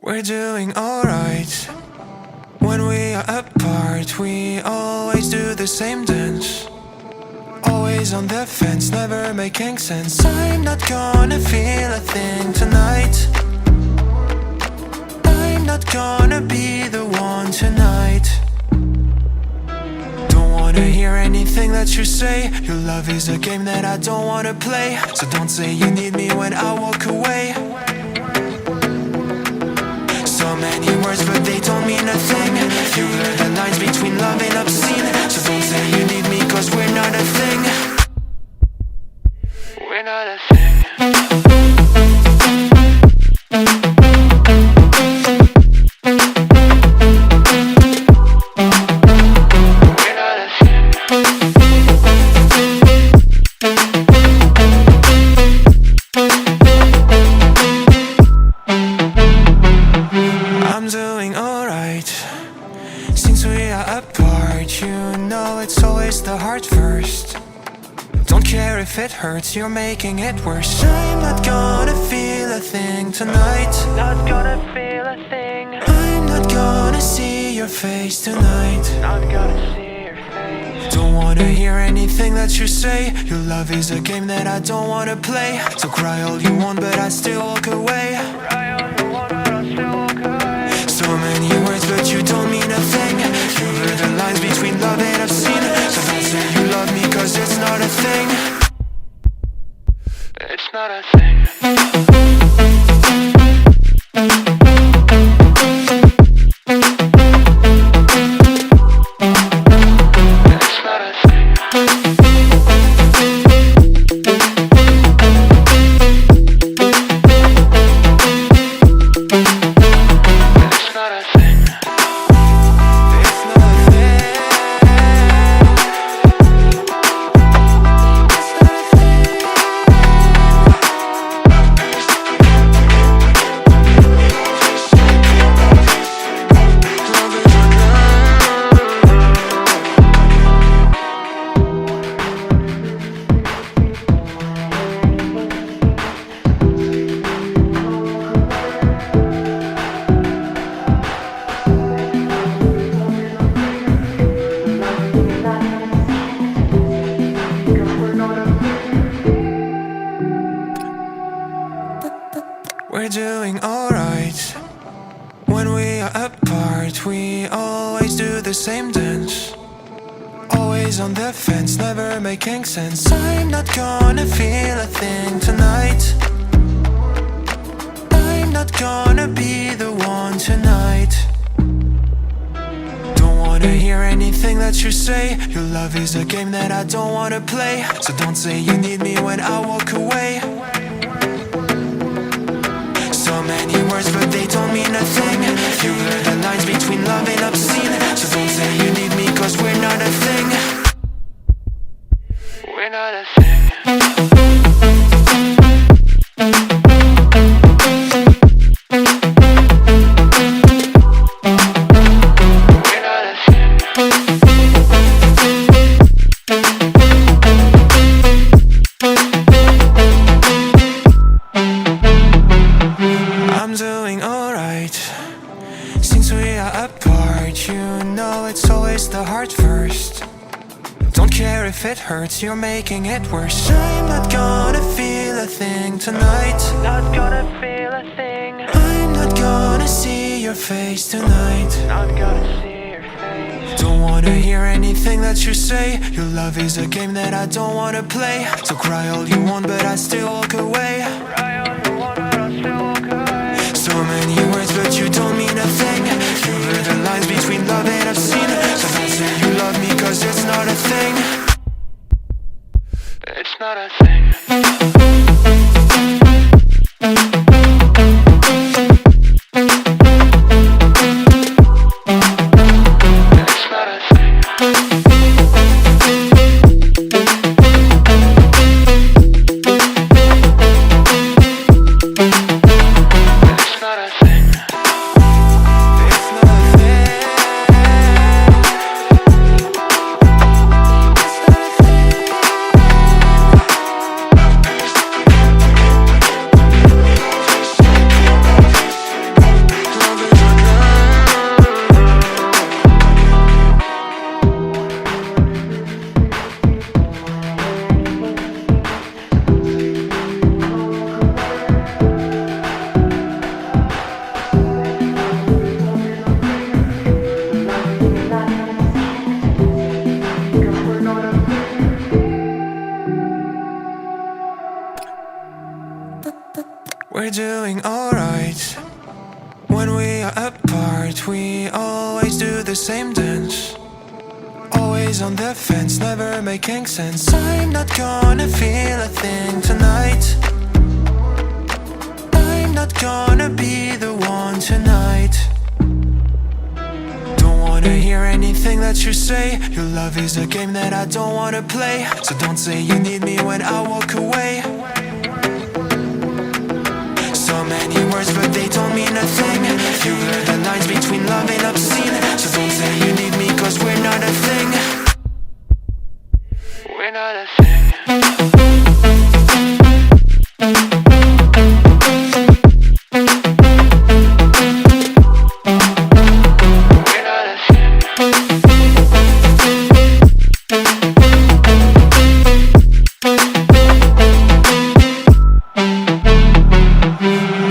We're doing alright. When we are apart, we always do the same dance. Always on the fence, never making sense. I'm not gonna feel a thing tonight. I'm not gonna be the one tonight. Don't wanna hear anything that you say. Your love is a game that I don't wanna play. So don't say you need me when I walk away. So many words but they don't mean a thing. You blur the lines between love and obscene. So don't say you need me cause we're not a thing. We're not a thing. I'm doing alright. Since we are apart, you know it's always the heart first. Don't care if it hurts, you're making it worse. I'm not gonna feel a thing tonight. Not gonna feel a thing. I'm not gonna see your face tonight. Not gonna see your face. Don't wanna hear anything that you say. Your love is a game that I don't wanna play. So cry all you want but I still walk away. Cry all you want but I still walk away. So many words but you don't mean a thing. You blur the lines between love and obscene. So don't say you love me cause it's not a thing. It's not a thing. We're doing alright. When we are apart, we always do the same dance. Always on the fence, never making sense. I'm not gonna feel a thing tonight. I'm not gonna be the one tonight. Don't wanna hear anything that you say. Your love is a game that I don't wanna play. So don't say you need me when I walk away. So many words but they don't mean a thing. You blur the lines between love and obscene. So don't say you need me cause we're not a thing. We're not a thing. I'm doing alright. Since we are apart, you know it's always the heart first. Don't care if it hurts, you're making it worse. I'm not gonna feel a thing tonight. Not gonna feel a thing. I'm not gonna see your face tonight. Not gonna see your face. Don't wanna hear anything that you say. Your love is a game that I don't wanna play. So cry all you want but I still walk away. Cry all you want but I still walk away. So many words but you don't mean a thing. You blur the lines between love and obscene. So don't say you love me cause it's not a thing. It's not a thing. We're doing alright. When we are apart, we always do the same dance. Always on the fence, never making sense. I'm not gonna feel a thing tonight. I'm not gonna be the one tonight. Don't wanna hear anything that you say. Your love is a game that I don't wanna play. So don't say you need me when I walk away. So many words but they don't mean a thing. You blur the lines between love and obscene. So don't say you need me cause we're not a thing. We're not a thing.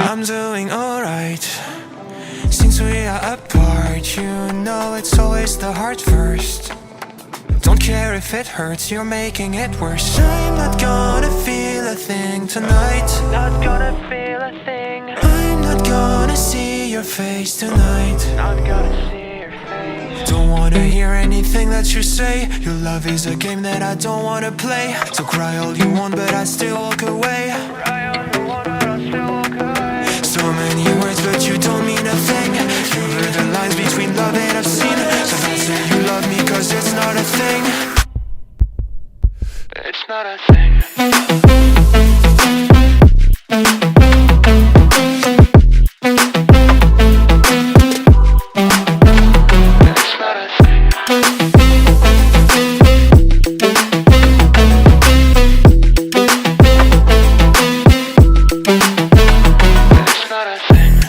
I'm doing alright. Since we are apart, you know it's always the heart first. Don't care if it hurts, you're making it worse. I'm not gonna feel a thing tonight. Not gonna feel a thing. I'm not gonna see your face tonight. Not gonna see your face. Don't wanna hear anything that you say. Your love is a game that I don't wanna play. So cry all you want but I still walk away. Cry all you want but I still walk away. So many words but you don't mean a thing. You blur the lines between love and obscene. So don't say you love me cause it's not a thing. It's not a thing. It's not a thing. It's not a thing. It's not a thing.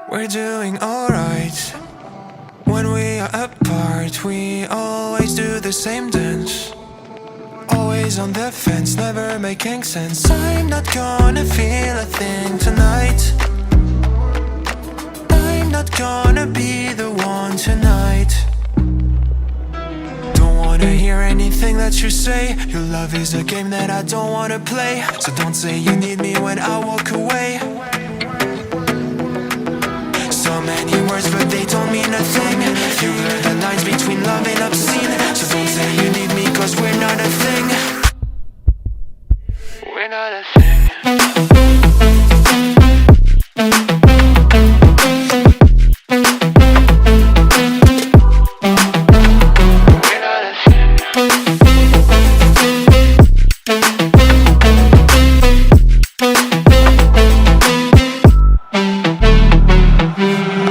We're doing alright. When we are apart, we always do the same dance. Always on the fence, never making sense. I'm not gonna feel a thing tonight. I'm not gonna be the one tonight. Don't wanna hear anything that you say. Your love is a game that I don't wanna play. So don't say you need me when I walk away. So many words but they don't mean a thing. You blur the lines between love and obscene. So don't say you need me cause we're not a thing. We're not a thing. We're not a thing.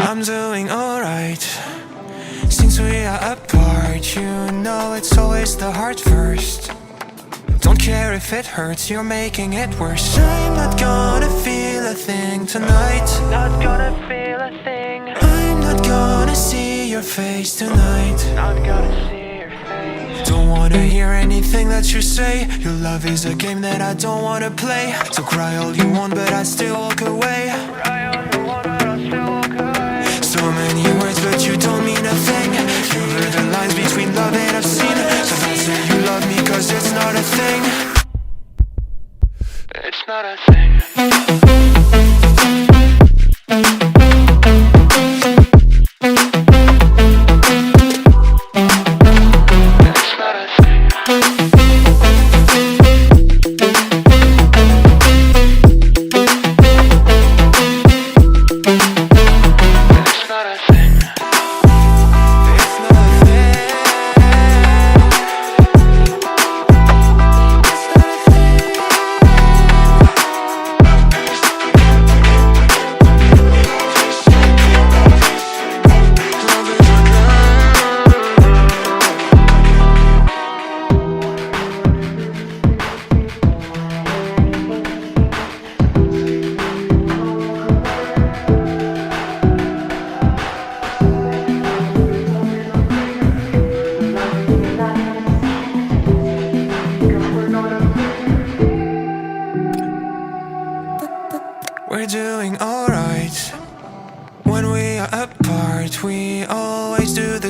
I'm doing alright. Since we are apart, you know it's always the heart first. Don't care if it hurts, you're making it worse. I'm not gonna feel a thing tonight. Not gonna feel a thing. I'm not gonna see your face tonight. Not gonna see your face. Don't wanna hear anything that you say. Your love is a game that I don't wanna play. So cry all you want but I still walk away. Cry all you want but I still walk away. So many words but you don't mean a thing. You blur the lines between love and obscene. So don't say you love me cause it's not a thing. It's not a thing. It's not a thing. It's not a thing. It's not a thing. It's not a thing.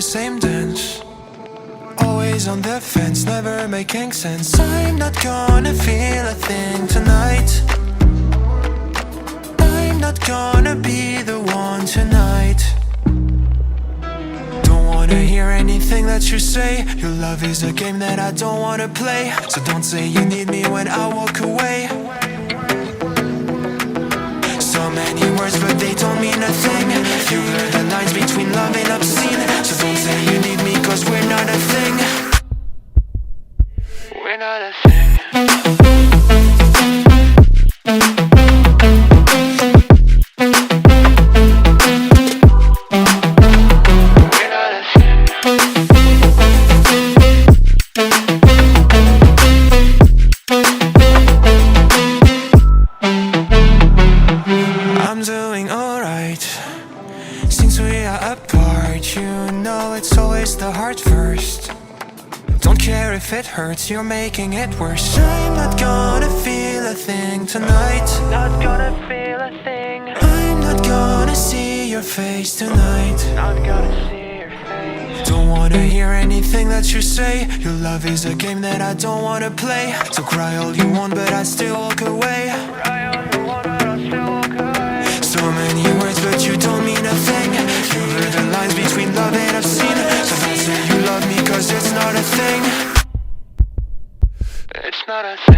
same dance. Always on the fence, never making sense. I'm not gonna feel a thing tonight. I'm not gonna be the one tonight. Don't wanna hear anything that you say. Your love is a game that I don't wanna play. So don't say you need me when I walk away. So many words but they don't mean a thing. You blur the lines between love and obscene. So don't say you need me cause we're not a thing. We're not a thing. I'm doing alright. Since we are apart, you know it's always the heart first. Don't care if it hurts, you're making it worse. I'm not gonna feel a thing tonight. Not gonna feel a thing. I'm not gonna see your face tonight. Not gonna see your face. Don't wanna hear anything that you say. Your love is a game that I don't wanna play. So cry all you want but I still walk away. Cry all you want but I still walk away. So many words but you don't mean a thing. You blur the lines between love and obscene. So don't say you love me cause it's not a thing. It's not a thing.